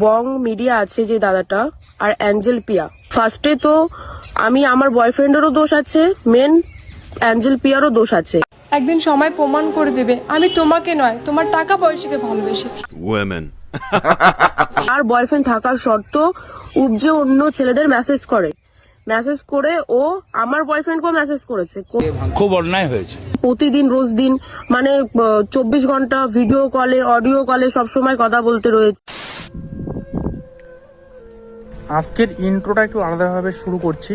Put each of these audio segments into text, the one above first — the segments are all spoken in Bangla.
বং মিডিয়া আছে যে দাদাটা আর অ্যাঞ্জেল পিয়া, ফার্স্টে তো আমি আমার বয়ফ্রেন্ডেরও দোষ আছে, মেন অ্যাঞ্জেল পিয়ারও দোষ আছে। একদিন সময় প্রমাণ করে দেবে আমি তোমাকে নয় তোমার টাকা পয়সাকে ভালোবেসেছি। আর বয়ফ্রেন্ড থাকার সত্ত্বেও উপজে অন্য ছেলেদের মেসেজ করে ও আমার বয়ফ্রেন্ডকেও মেসেজ করেছে। খুব অন্যায় হয়েছে। প্রতিদিন রোজ দিন মানে 24 ঘন্টা ভিডিও কলে অডিও কলে সবসময় কথা বলতে রয়েছে। আজকের ইন্ট্রোটা একটু আলাদাভাবে শুরু করছি।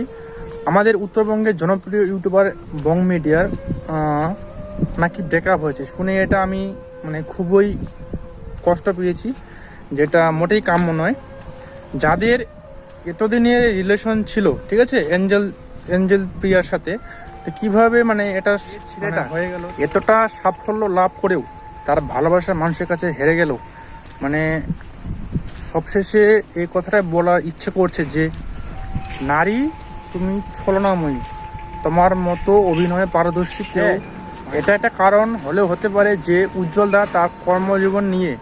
আমাদের উত্তরবঙ্গের জনপ্রিয় ইউটিউবার বং মিডিয়ার নাকি ব্রেকআপ হয়েছে শুনে এটা আমি মানে খুবই কষ্ট পেয়েছি, যেটা মোটেই কাম্য নয়। যাদের এতদিনের রিলেশন ছিল, ঠিক আছে, এঞ্জেল প্রিয়ার সাথে, তো কীভাবে মানে এটা ছেলেটা হয়ে গেল, এতটা সাফল্য লাভ করেও তার ভালোবাসার মানুষের কাছে হেরে গেল। মানে সবশেষে এই কথাটা বলার ইচ্ছে করছে যে নারী তুমি ছলনাময়ী, তোমার মতো অভিনয়ে পারদর্শী কেউ। এটা একটা কারণ হলেও হতে পারে যে উজ্জ্বল দা তার কর্মজীবন নিয়ে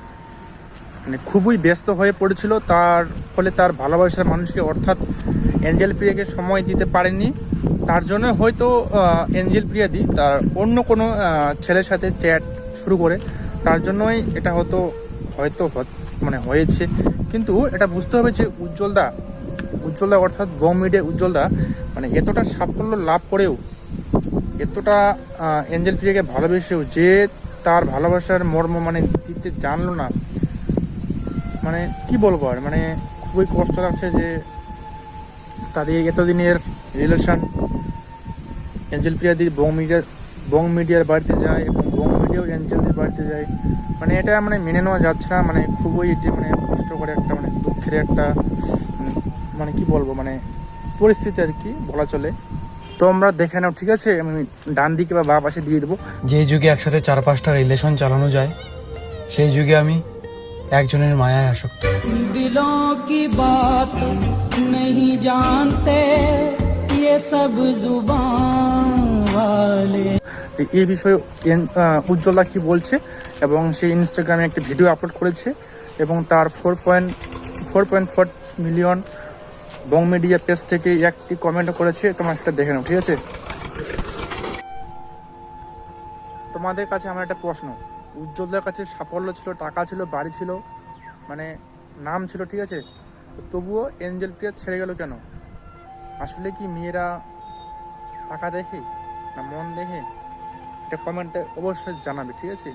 মানে খুবই ব্যস্ত হয়ে পড়েছিল, তার ফলে তার ভালোবাসার মানুষকে অর্থাৎ এঞ্জেল প্রিয়াকে সময় দিতে পারেনি। তার জন্য হয়তো এঞ্জেল প্রিয়াদি তার অন্য কোনো ছেলের সাথে চ্যাট শুরু করে, তার জন্যই এটা হয়তো মানে হয়েছে। কিন্তু এটা বুঝতে হবে যে উজ্জ্বলদা অর্থাৎ বং মিডিয়া উজ্জ্বলদা মানে এতটা সাফল্য লাভ করেও, এতটা এঞ্জেল প্রিয়াকে ভালোবেসেও যে তার ভালোবাসার মর্ম মানে দিতে জানলো না, মানে কি বলবো আর, মানে খুবই কষ্ট লাগছে যে তাদের এতদিনের রিলেশন এঞ্জেল প্রিয়াদি বং মিডিয়ার বাড়িতে যায় এবং বং মিডিয়াও এঞ্জেলদের বাড়িতে যায়। মানে এটা মানে মেনে নেওয়া যাচ্ছে না, মানে খুবই এটি মানে কষ্ট করে একটা মানে দুঃখের একটা মানে কি বলবো মানে পরিস্থিতি আর কি বলা চলে। তো আমরা দেখে নাও, ঠিক আছে, আমি ডান দিকে বা বাঁ পাশে দিয়ে দেবো। যে যুগে একসাথে 4-5টা রিলেশন চালানো যায়, সেই যুগে আমি একজনের মায়ায় আসক্ত। দিলোं की बात नहीं जानते ये सब जुबान वाले। এই বিষয়ে উজ্জ্বলা কি বলছে, এবং সে ইনস্টাগ্রামে একটি ভিডিও আপলোড করেছে এবং তার 4.4 মিলিয়ন বং মিডিয়া পেজ থেকে একটি কমেন্ট করেছে। তোমরা সেটা দেখে নাও, ঠিক আছে। তোমাদের কাছে আমার একটা প্রশ্ন, উজ্জ্বলদার কাছে সাফল্য ছিল, টাকা ছিল, বাড়ি ছিল, মানে নাম ছিল, ঠিক আছে, তবুও এঞ্জেল প্রিয়া ছেড়ে গেল কেন? আসলে কি মেয়েরা টাকা দেখে না মন দেখে? এটা কমেন্টে অবশ্যই জানাবে, ঠিক আছে।